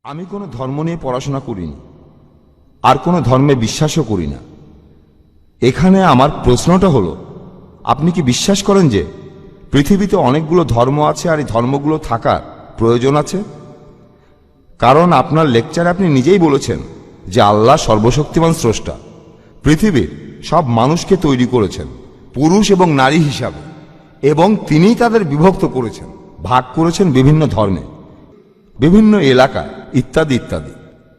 আমি কোনো ধর্ম নিয়ে পড়াশোনা করিনি, আর কোনো ধর্মে বিশ্বাসও করি না। এখানে আমার প্রশ্নটা হলো, আপনি কি বিশ্বাস করেন যে পৃথিবীতে অনেকগুলো ধর্ম আছে আর এই ধর্মগুলো থাকার প্রয়োজন আছে? কারণ আপনার লেকচারে আপনি নিজেই বলেছেন যে আল্লাহ সর্বশক্তিমান স্রষ্টা, পৃথিবীর সব মানুষকে তৈরি করেছেন পুরুষ এবং নারী হিসাবে, এবং তিনিই তাদের বিভক্ত করেছেন, ভাগ করেছেন বিভিন্ন ধর্মে, বিভিন্ন এলাকায়, ইত্যাদি ইত্যাদি,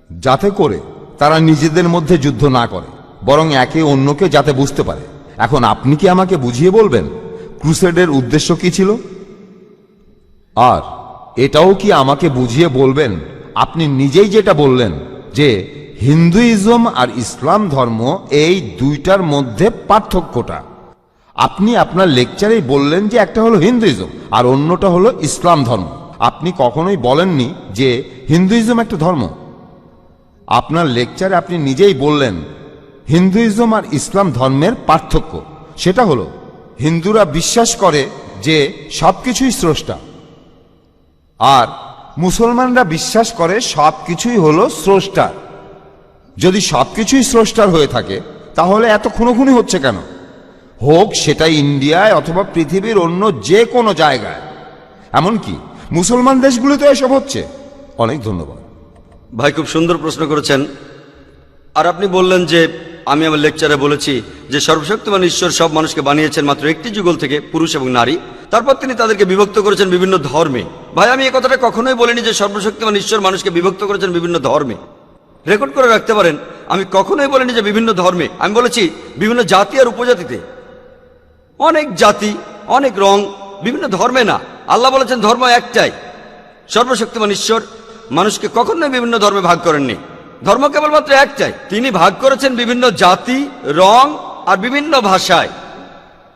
যাতে করে তারা নিজেদের মধ্যে যুদ্ধ না করে, বরং একে অন্যকে যাতে বুঝতে পারে। এখন আপনি কি আমাকে বুঝিয়ে বলবেন ক্রুসেডের উদ্দেশ্য কি ছিল? আর এটাও কি আমাকে বুঝিয়ে বলবেন, আপনি নিজেই যেটা বললেন যে হিন্দুইজম আর ইসলাম ধর্ম, এই দুইটার মধ্যে পার্থক্যটা আপনি আপনার লেকচারেই বললেন যে একটা হলো হিন্দুইজম আর অন্যটা হলো ইসলাম ধর্ম। আপনি কখনোই বলেননি যে হিন্দুইজম একটা ধর্ম। আপনার লেকচারে আপনি নিজেই বললেন হিন্দুইজম আর ইসলাম ধর্মের পার্থক্য সেটা হলো হিন্দুরা বিশ্বাস করে যে সবকিছুই স্রষ্টা, আর মুসলমানরা বিশ্বাস করে সবকিছুই হলো স্রষ্টার। যদি সবকিছুই স্রষ্টার হয়ে থাকে তাহলে এত খুনোখুনি হচ্ছে কেন? হোক সেটা ইন্ডিয়ায় অথবা পৃথিবীর অন্য যে কোনো জায়গায়, এমনকি মুসলমান দেশগুলোতে এসব হচ্ছে। অনেক ধন্যবাদ ভাই, খুব সুন্দর প্রশ্ন করেছেন। আর আপনি বললেন যে আমি আমার লেকচারে বলেছি যে সর্বশক্তিমান ঈশ্বর সব মানুষকে বানিয়েছেন মাত্র একটি যুগল থেকে, পুরুষ এবং নারী, তারপর তিনি তাদেরকে বিভক্ত করেছেন বিভিন্ন ধর্মে। ভাই, আমি এই কথাটা কখনোই বলিনি যে সর্বশক্তিমান ঈশ্বর মানুষকে বিভক্ত করেছেন বিভিন্ন ধর্মে। রেকর্ড করে রাখতে পারেন, আমি কখনোই বলিনি যে বিভিন্ন ধর্মে, আমি বলেছি বিভিন্ন জাতি আর উপজাতিতে। অনেক জাতি, অনেক রং, বিভিন্ন ধর্মে না। আল্লাহ বলেছেন ধর্ম একটাই। সর্বশক্তিমান ঈশ্বর মানুষকে কখনোই বিভিন্ন ধর্মে ভাগ করেননি। ধর্ম কেবলমাত্র একটাই, তিনি ভাগ করেছেন বিভিন্ন জাতি, রং আর বিভিন্ন ভাষায়,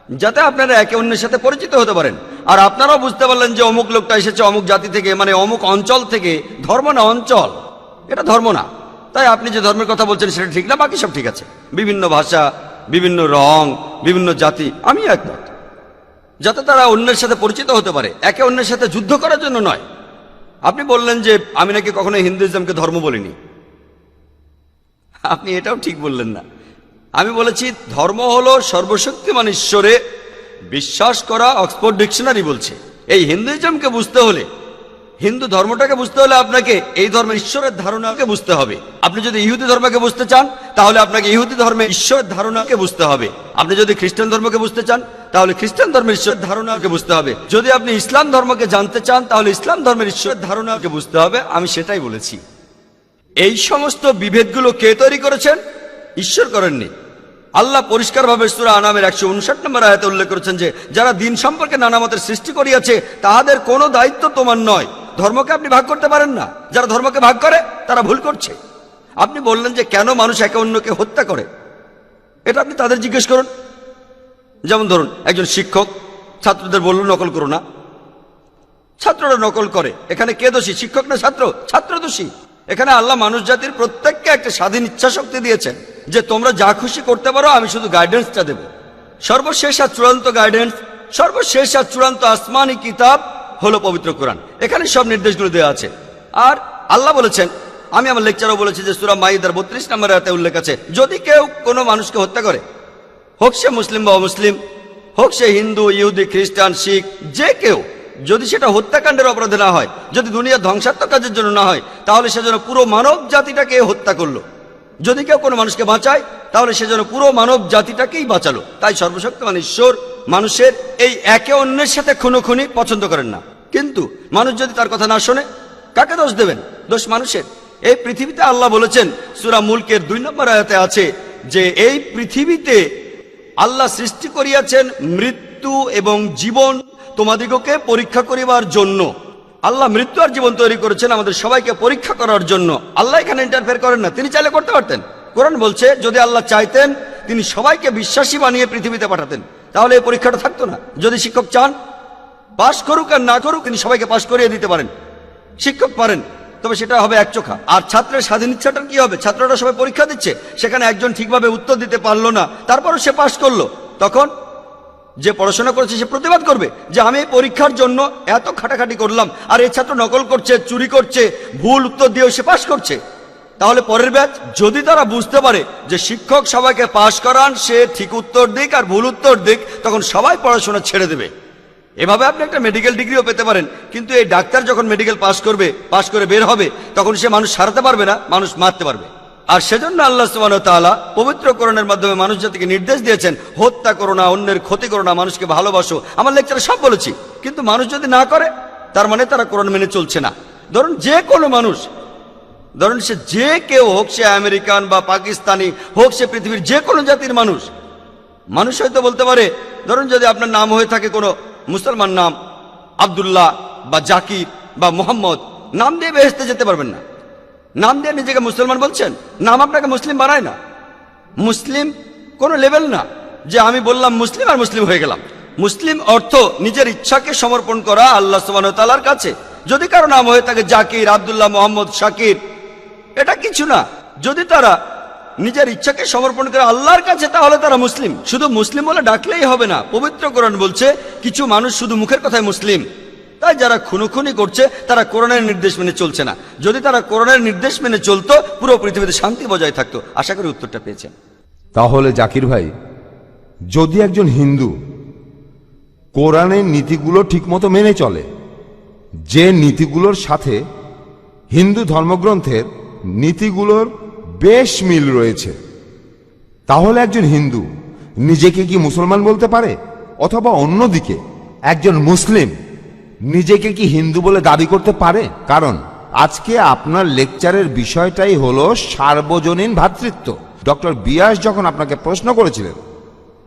যাতে আপনারা একে অন্যের সাথে পরিচিত হতে পারেন। আর আপনারাও বুঝতে পারলেন যে অমুক লোকটা এসেছে অমুক জাতি থেকে, মানে অমুক অঞ্চল থেকে। ধর্ম না অঞ্চল, এটা ধর্ম না। তাই আপনি যে ধর্মের কথা বলছেন সেটা ঠিক না, বাকি সব ঠিক আছে। বিভিন্ন ভাষা, বিভিন্ন রং, বিভিন্ন জাতি, আমি একমত, যাতে তারা অন্যের সাথে পরিচিত হতে পারে, একে অন্যের সাথে যুদ্ধ করার জন্য নয়। আপনি বললেন যে আমি নাকি কখনো হিন্দুইজমকে ধর্ম বলিনি। আপনি এটাও ঠিক বললেন না। আমি বলেছি ধর্ম হলো সর্বশক্তিমান ঈশ্বরে বিশ্বাস করা। অক্সফোর্ড ডিকশনারি বলছে এই হিন্দুইজমকে বুঝতে হলে, হিন্দু ধর্মটাকে বুঝতে হলে আপনাকে এই ধর্মের ঈশ্বরের ধারণাকে বুঝতে হবে। আপনি যদি ইহুদি ধর্মকে বুঝতে চান তাহলে আপনাকে ইহুদি ধর্মের ঈশ্বরের ধারণাকে বুঝতে হবে। আপনি যদি খ্রিস্টান ধর্মকে বুঝতে চান তাহলে খ্রিস্টান ধর্মের ঈশ্বরের ধারণাকে বুঝতে হবে। যদি আপনি ইসলাম ধর্মকে জানতে চান তাহলে ইসলাম ধর্মের ঈশ্বরের ধারণাকে বুঝতে হবে। আমি সেটাই বলেছি। এই সমস্ত বিভেদগুলো কে তৈরি করেছেন? ঈশ্বর করেননি। আল্লাহ পরিষ্কারভাবে সূরা আনামের 159 নম্বর আয়াতে উল্লেখ করেছেন যে যারা দিন সম্পর্কে নানা মতের সৃষ্টি করিয়াছে তাহাদের কোনো দায়িত্ব তোমার নয়। ধর্মকে আপনি ভাগ করতে পারেন না। যারা ধর্মকে ভাগ করে তারা ভুল করছে। আপনি বললেন যে কেন মানুষ একে অন্যকে হত্যা করে, এটা আপনি তাদের জিজ্ঞেস করুন। যেমন ধরুন, একজন শিক্ষক ছাত্রদের বলল নকল করো না, ছাত্ররা নকল করে। এখানে কে দোষী, শিক্ষক না ছাত্র? ছাত্র দোষী। এখানে আল্লাহ মানুষ জাতির প্রত্যেককে একটা স্বাধীন ইচ্ছা শক্তি দিয়েছেন যে তোমরা যা খুশি করতে পারো, আমি শুধু গাইডেন্সটা দেব। সর্বশেষ আর চূড়ান্ত গাইডেন্স, সর্বশেষ আর চূড়ান্ত আসমানি কিতাব হলো পবিত্র কোরআন। এখানে সব নির্দেশগুলো দেওয়া আছে। আর আল্লাহ বলেছেন, আমি আমার লেকচারও বলেছি যে সূরা মাইদার 32 নম্বর আয়াতে উল্লেখ আছে, যদি কেউ কোনো মানুষকে হত্যা করে, হোক সে মুসলিম বা অমুসলিম, হোক সে হিন্দু, ইহুদি, খ্রিস্টান, শিখ, যে কেউ, যদি সেটা হত্যাকাণ্ডের অপরাধে না হয়, যদি দুনিয়া ধ্বংসাত্মক কাজের জন্য না হয়, তাহলে সেজন্য পুরো মানব জাতিটাকে হত্যা করলো। যদি কেউ কোনো মানুষকে বাঁচায় তাহলে সেজন্য পুরো মানব জাতিটাকেই বাঁচালো। তাই সর্বশক্তিমান ঈশ্বর মানুষের এই একে অন্যের সাথে খুনোখুনি পছন্দ করেন না। কিন্তু মানুষ যদি তার কথা না শোনে, কাকে দোষ দেবেন? দোষ মানুষের। এই পৃথিবীতে আল্লাহ বলেছেন, সূরা মুলকের 2 নম্বর আয়াতে আছে যে এই পৃথিবীতে আল্লাহ সৃষ্টি করিয়াছেন মৃত্যু এবং জীবন তোমাদিগকে পরীক্ষা করিবার জন্য। আল্লাহ মৃত্যু আর জীবন তৈরি করেছেন আমাদের সবাইকে পরীক্ষা করার জন্য। আল্লাহ এখানে ইন্টারফেয়ার করেন না, তিনি চাইলে করতে পারতেন। কোরআন বলছে যদি আল্লাহ চাইতেন তিনি সবাইকে বিশ্বাসী বানিয়ে পৃথিবীতে পাঠাতেন, তাহলে এই পরীক্ষাটা থাকতো না। যদি শিক্ষক চান পাশ করুক আর না করুক, তিনি সবাইকে পাশ করিয়ে দিতে পারেন। শিক্ষক পারেন, তবে সেটা হবে একচোখা। আর ছাত্রের স্বাধীন ইচ্ছাটার কি হবে? ছাত্ররা সবাই পরীক্ষা দিচ্ছে, সেখানে একজন ঠিকভাবে উত্তর দিতে পারলো না, তারপরও সে পাশ করলো, তখন যে পড়াশোনা করেছে সে প্রতিবাদ করবে যে আমি এই পরীক্ষার জন্য এত খাটাখাটি করলাম, আর এই ছাত্র নকল করছে, চুরি করছে, ভুল উত্তর দিয়েও সে পাশ করছে। তাহলে পরের ব্যাচ যদি তারা বুঝতে পারে যে শিক্ষক সবাইকে পাশ করান, সে ঠিক উত্তর দিক আর ভুল উত্তর দিক, তখন সবাই পড়াশোনা ছেড়ে দেবে। এভাবে আপনি একটা মেডিকেল ডিগ্রিও পেতে পারেন, কিন্তু এই ডাক্তার যখন মেডিকেল পাশ করবে, পাশ করে বের হবে, তখন সে মানুষ সারাতে পারবে না, মানুষ মারতে পারবে। আর সেজন্য আল্লাহ সুবহানাহু ওয়া তাআলা পবিত্র কোরআনের মাধ্যমে মানুষ জাতিকে নির্দেশ দিয়েছেন, হত্যা করো না, অন্যের ক্ষতি করো না, মানুষকে ভালোবাসো। আমার লেকচারে সব বলেছি, কিন্তু মানুষ যদি না করে তার মানে তারা কোরআন মেনে চলছে না। ধরুন যে কোনো মানুষ, ধরুন সে যে কেউ হোক, সে আমেরিকান বা পাকিস্তানি হোক, সে পৃথিবীর যে কোনো জাতির মানুষ, মানুষ হয়তো বলতে পারে, ধরুন যদি আপনার নাম হয়ে থাকে কোনো মুসলমান নাম, আব্দুল্লাহ বা জাকির বা মোহাম্মদ, নাম দিয়ে বেহেশতে যেতে পারবেন না। নাম দিয়ে নিজেকে মুসলমান বলছেন, নাম আপনাকে মুসলিম বানায় না। মুসলিম কোনো লেভেল না যে আমি বললাম মুসলিম আর মুসলিম হয়ে গেলাম। মুসলিম অর্থ নিজের ইচ্ছাকে সমর্পণ করা আল্লাহ সুবহানাহু ওয়া তাআলার কাছে। যদি কারো নাম হয়ে থাকে জাকির, আব্দুল্লাহ, মোহাম্মদ, শাকির, এটা কিছু না। যদি তারা নিজের ইচ্ছাকে সমর্পণ করে আল্লাহর কাছে, তাহলে তারা মুসলিম। শুধু মুসলিম বলে ডাকলেই হবে না। পবিত্র কোরআন বলছে কিছু মানুষ শুধু মুখের কথায় মুসলিম, তাই যারা খুনোখুনি করছে তারা কোরআনের নির্দেশ মেনে চলছে না। যদি তারা কোরআনের নির্দেশ মেনে চলতো, পুরো পৃথিবীতে শান্তি বজায় থাকতো। আশা করি উত্তরটা পেয়েছেন। তাহলে জাকির ভাই, যদি একজন হিন্দু কোরআনের নীতিগুলো ঠিকমতো মেনে চলে, যে নীতিগুলোর সাথে হিন্দু ধর্মগ্রন্থের নীতিগুলোর বেশ মিল রয়েছে, তাহলে একজন হিন্দু নিজেকে কি মুসলমান বলতে পারে? অথবা অন্যদিকে একজন মুসলিম নিজেকে কি হিন্দু বলে দাবি করতে পারে? কারণ আজকে আপনার লেকচারের বিষয়টাই হলো সার্বজনীন ভ্রাতৃত্ব। ডক্টর বিয়াস যখন আপনাকে প্রশ্ন করেছিলেন,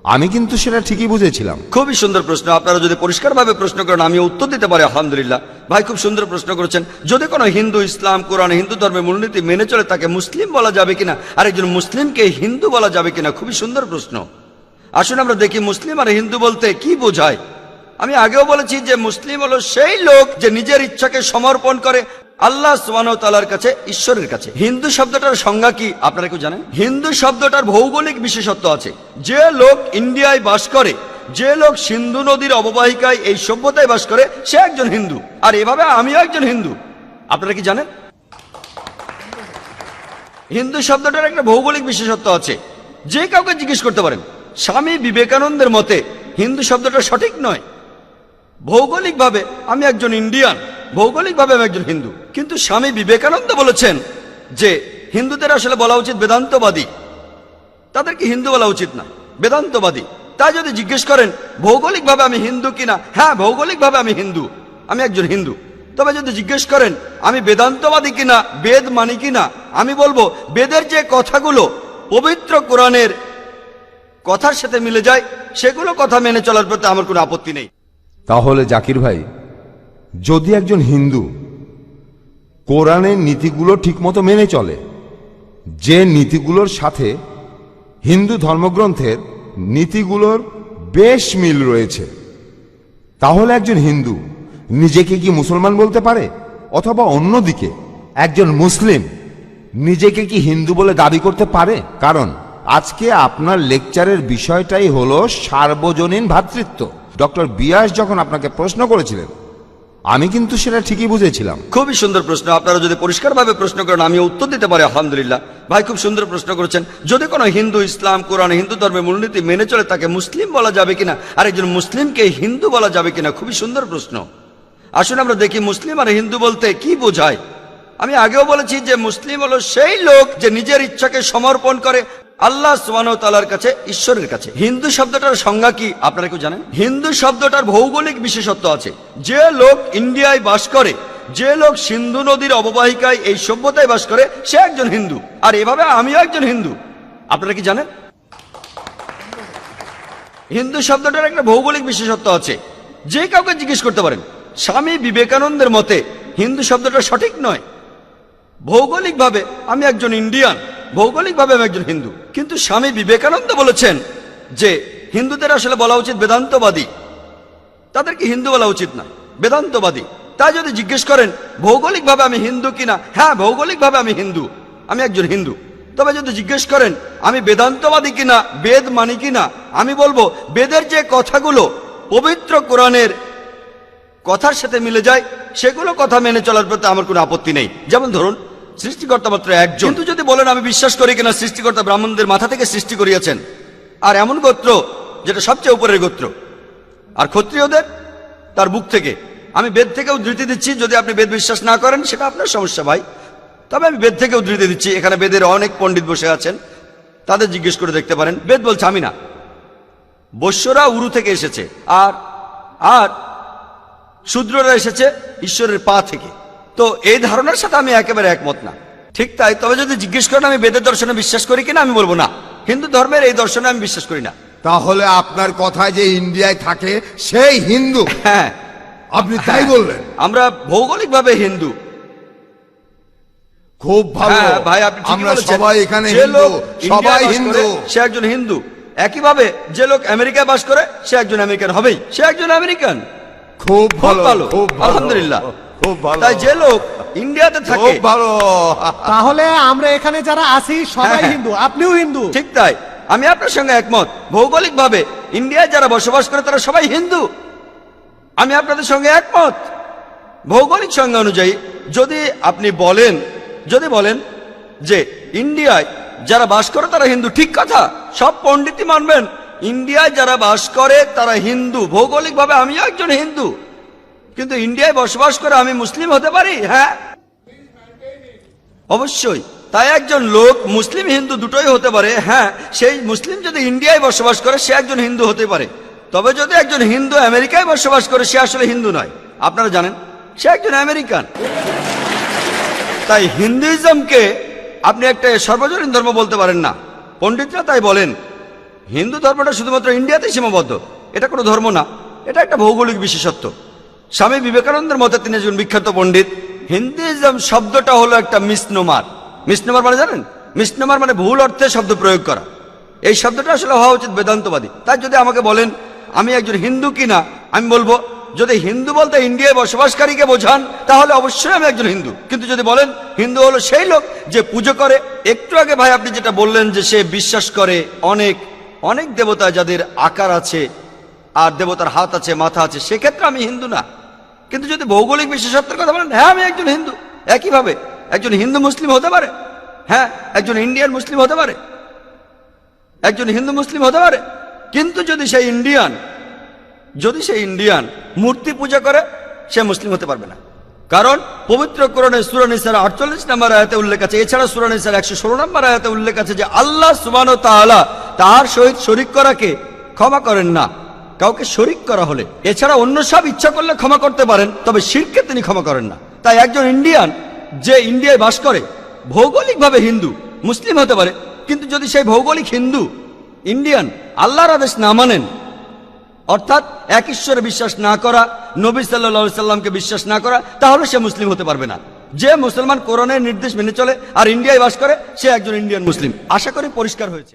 আমি কিন্তু সেটা ঠিকই বুঝেছিলাম। খুবই সুন্দর প্রশ্ন। আপনারা যদি পরিষ্কারভাবে প্রশ্ন করেন, আমি উত্তর দিতে পারি আলহামদুলিল্লাহ। ভাই খুব সুন্দর প্রশ্ন করেছেন। যদি কোনো হিন্দু ইসলাম, কোরআন, হিন্দু ধর্মের মূলনীতি মেনে চলে, তাকে মুসলিম বলা যাবে কিনা, আর একজন মুসলিমকে হিন্দু বলা যাবে কিনা, খুবই সুন্দর প্রশ্ন। আসুন আমরা দেখি মুসলিম আর হিন্দু বলতে কি বোঝায়। আমি আগেও বলেছি যে মুসলিম হলো সেই লোক যে নিজের ইচ্ছাকে সমর্পণ করে আল্লাহ সুবহানাহু ওয়া তাআলার কাছে, ঈশ্বরের কাছে। হিন্দু শব্দটার সংজ্ঞা কি আপনারা কেউ জানেন? হিন্দু শব্দটার ভৌগোলিক বিশেষত্ব আছে। যে লোক ইন্ডিয়ায় বাস করে, যে লোক সিন্ধু নদীর অববাহিকায় এই সভ্যতায় বাস করে, সে একজন হিন্দু। আর এভাবে আমিও একজন হিন্দু। আপনারা কি জানেন? হিন্দু শব্দটার একটা ভৌগোলিক বিশেষত্ব আছে। যে কাউকে জিজ্ঞেস করতে পারেন। স্বামী বিবেকানন্দের মতে হিন্দু শব্দটা সঠিক নয়। ভৌগোলিকভাবে আমি একজন ইন্ডিয়ান, ভৌগোলিকভাবে আমি একজন হিন্দু। কিন্তু স্বামী বিবেকানন্দ বলেছেন যে হিন্দুদের আসলে বলা উচিত বেদান্তবাদী, তাদেরকে হিন্দু বলা উচিত না, বেদান্তবাদী। তাই যদি জিজ্ঞেস করেন ভৌগোলিকভাবে আমি হিন্দু কিনা, হ্যাঁ ভৌগোলিকভাবে আমি হিন্দু, আমি একজন হিন্দু। তবে যদি জিজ্ঞেস করেন আমি বেদান্তবাদী কিনা, বেদ মানি কিনা, আমি বলবো বেদের যে কথাগুলো পবিত্র কোরআনের কথার সাথে মিলে যায়, সেগুলো কথা মেনে চলার প্রতি আমার কোনো আপত্তি নেই। তাহলে জাকির ভাই, যদি একজন হিন্দু কোরআনের নীতিগুলো ঠিকমতো মেনে চলে, যে নীতিগুলোর সাথে হিন্দু ধর্মগ্রন্থের নীতিগুলোর বেশ মিল রয়েছে, তাহলে একজন হিন্দু নিজেকে কি মুসলমান বলতে পারে? অথবা অন্যদিকে একজন মুসলিম নিজেকে কি হিন্দু বলে দাবি করতে পারে? কারণ আজকে আপনার লেকচারের বিষয়টাই হলো সার্বজনীন ভ্রাতৃত্ব। ডক্টর বিয়াস যখন আপনাকে প্রশ্ন করেছিলেন, আমি কিন্তু সেটা ঠিকই বুঝেছিলাম। খুবই সুন্দর প্রশ্ন। আপনারা যদি পরিষ্কারভাবে প্রশ্ন করেন, আমি উত্তর দিতে পারি আলহামদুলিল্লাহ। ভাই খুব সুন্দর প্রশ্ন করেছেন। যদি কোনো হিন্দু ইসলাম, কোরআন, হিন্দু ধর্মের মূলনীতি মেনে চলে, তাকে মুসলিম বলা যাবে কিনা, আর একজন মুসলিমকে হিন্দু বলা যাবে কিনা, খুবই সুন্দর প্রশ্ন। আসুন আমরা দেখি মুসলিম আর হিন্দু বলতে কি বোঝায়। আমি আগেও বলেছি যে মুসলিম হলো সেই লোক যে নিজের ইচ্ছাকে সমর্পণ করে আল্লাহ সুবহানাহু ওয়া তাআলার কাছে, ঈশ্বরের কাছে। হিন্দু শব্দটার সংজ্ঞা কি আপনারা কেউ জানেন? হিন্দু শব্দটার ভৌগোলিক বিশেষত্ব আছে। যে লোক ইন্ডিয়ায় বাস করে, যে লোক সিন্ধু নদীর অববাহিকায় এই সভ্যতায় বাস করে, সে একজন হিন্দু। আর এভাবে আমিও একজন হিন্দু। আপনারা কি জানেন? হিন্দু শব্দটার একটা ভৌগোলিক বিশেষত্ব আছে। যে কাউকে জিজ্ঞেস করতে পারেন। স্বামী বিবেকানন্দের মতে হিন্দু শব্দটা সঠিক নয়। ভৌগোলিকভাবে আমি একজন ইন্ডিয়ান, ভৌগোলিকভাবে আমি একজন হিন্দু। কিন্তু স্বামী বিবেকানন্দ বলেছেন যে হিন্দুদের আসলে বলা উচিত বেদান্তবাদী, তাদেরকে হিন্দু বলা উচিত না, বেদান্তবাদী। তাই যদি জিজ্ঞেস করেন ভৌগোলিকভাবে আমি হিন্দু কিনা, হ্যাঁ ভৌগোলিকভাবে আমি হিন্দু, আমি একজন হিন্দু। তবে যদি জিজ্ঞেস করেন আমি বেদান্তবাদী কিনা, বেদ মানি কিনা, আমি বলবো বেদের যে কথাগুলো পবিত্র কোরআনের কথার সাথে মিলে যায় সেগুলো কথা মেনে চলার প্রতি আমার কোনো আপত্তি নেই। যেমন ধরুন, সৃষ্টিকর্তা মাত্র একজন, কিন্তু যদি বলেন আমি বিশ্বাস করি কিনা সৃষ্টিকর্তা ব্রাহ্মণদের মাথা থেকে সৃষ্টি করিয়েছেন, আর এমন গোত্র যেটা সবচেয়ে উপরের গোত্র, আর ক্ষত্রিয়দের তার বুক থেকে, আমি বেদ থেকে উদ্ধৃতি দিচ্ছি। যদি আপনি বেদ বিশ্বাস না করেন সেটা আপনার সমস্যা ভাই, তবে আমি বেদ থেকে উদ্ধৃতি দিচ্ছি। এখানে বেদের অনেক পণ্ডিত বসে আছেন, তাদের জিজ্ঞেস করে দেখতে পারেন। বেদ বলছে আমি না, বৈশ্যরা উরু থেকে এসেছে, আর আর শূদ্ররা এসেছে ঈশ্বরের পা থেকে। তো এই ধারণার সাথে আমি একেবারে একমত না। ঠিক তাই, তবে যদি জিজ্ঞেস করেন আমি বেদের দর্শনে বিশ্বাস করি কিনা, আমি বলবো না, হিন্দু ধর্মের এই দর্শনে আমি বিশ্বাস করি না। তাহলে আপনার কথায় যে ইন্ডিয়ায় থাকে সেই হিন্দু, হ্যাঁ, আপনি তাই বললেন? আমরা ভৌগোলিকভাবে হিন্দু। খুব ভালো হ্যাঁ ভাই, আপনি ঠিকই আমরা বলেছেন। সবাই এখানে যে হিন্দু, লোক সবাই ইন্ডিয়ায় বাস হিন্দু। করে, সে একজন হিন্দু। একইভাবে যে লোক আমেরিকায় বাস করে সে একজন আমেরিকান হবেই, সে একজন আমেরিকান। খুব ভালো, খুব ভালো, আলহামদুলিল্লাহ। খুব ভালো। তাই যে লোক ইন্ডিয়াতে থাকে, খুব ভালো। তাহলে আমরা এখানে যারা আছি সবাই হ্যাঁ। হিন্দু, আপনিও হিন্দু। ঠিক তাই, আমি আপনার সঙ্গে একমত। ভৌগোলিকভাবে ইন্ডিয়ায় যারা বসবাস করে তারা সবাই হিন্দু, আমি আপনাদের সঙ্গে একমত। ভৌগোলিক সংজ্ঞা অনুযায়ী যদি আপনি বলেন, যদি বলেন যে ইন্ডিয়ায় যারা বাস করে তারা হিন্দু, ঠিক কথা, সব পণ্ডিতই মানবেন ইন্ডিয়ায় যারা বাস করে তারা হিন্দু। ভৌগোলিকভাবে আমিও একজন হিন্দু, কিন্তু ইন্ডিয়ায় বসবাস করে আমি মুসলিম হতে পারি? হ্যাঁ, অবশ্যই। তাই একজন লোক মুসলিম হিন্দু দুটোই হতে পারে। হ্যাঁ, সেই মুসলিম যদি ইন্ডিয়ায় বসবাস করে সে একজন হিন্দু হতে পারে। তবে যদি একজন হিন্দু আমেরিকায় বসবাস করে সে আসলে হিন্দু নয়, আপনারা জানেন, সে একজন আমেরিকান। তাই হিন্দুইজমকে আপনি একটা সর্বজনীন ধর্ম বলতে পারেন না। পণ্ডিতরা তাই বলেন হিন্দু ধর্মটা শুধুমাত্র ইন্ডিয়াতেই সীমাবদ্ধ। এটা কোনো ধর্ম না, এটা একটা ভৌগোলিক বিশেষত্ব। স্বামী বিবেকানন্দের মতে, তিনি একজন বিখ্যাত পণ্ডিত, হিন্দুইজম শব্দটা হলো একটা মিসনোমার। মিসনোমার মানে জানেন? মিসনোমার মানে ভুল অর্থে শব্দ প্রয়োগ করা। এই শব্দটা আসলে হওয়া উচিত বেদান্তবাদী। তাই যদি আমাকে বলেন আমি একজন হিন্দু কিনা, আমি বলবো যদি হিন্দু বলতে ইন্ডিয়ায় বসবাসকারীকে বোঝান তাহলে অবশ্যই আমি একজন হিন্দু। কিন্তু যদি বলেন হিন্দু হলো সেই লোক যে পুজো করে, একটু আগে ভাই আপনি যেটা বললেন যে সে বিশ্বাস করে অনেক অনেক দেবতা যাদের আকার আছে আর দেবতার হাত আছে, মাথা আছে, সেক্ষেত্রে আমি হিন্দু না। কিন্তু যদি ভৌগোলিক বিশেষত্বের কথা বলেন, হ্যাঁ আমি একজন হিন্দু। একইভাবে একজন হিন্দু মুসলিম হতে পারে, হ্যাঁ একজন ইন্ডিয়ান মুসলিম হতে পারে, একজন হিন্দু মুসলিম হতে পারে। কিন্তু যদি সেই ইন্ডিয়ান মূর্তি পূজা করে সে মুসলিম হতে পারবে না। কারণ পবিত্র কোরআনে সূরা নিসার 48 নম্বর আয়াতে উল্লেখ আছে, এছাড়া সূরা নিসার 116 নম্বর আয়াতে উল্লেখ আছে যে আল্লাহ সুবহানাহু ওয়া তাআলা তার সহিত শরীক করাকে ক্ষমা করেন না, কাউকে শরীক করা হলে। এছাড়া অন্য সব ইচ্ছা করলে ক্ষমা করতে পারেন, তবে শিরকে তিনি ক্ষমা করেন না। তাই একজন ইন্ডিয়ান যে ইন্ডিয়ায় বাস করে ভৌগোলিকভাবে হিন্দু মুসলিম হতে পারে, কিন্তু যদি সেই ভৌগোলিক হিন্দু ইন্ডিয়ান আল্লাহর আদেশ না মানেন, অর্থাৎ এক ঈশ্বরে বিশ্বাস না করা, নবী সাল্লাল্লাহু আলাইহি সাল্লামকে বিশ্বাস না করা, তাহলে সে মুসলিম হতে পারবে না। যে মুসলমান কোরআনের নির্দেশ মেনে চলে আর ইন্ডিয়ায় বাস করে সে একজন ইন্ডিয়ান মুসলিম। আশা করি পরিষ্কার হয়েছে।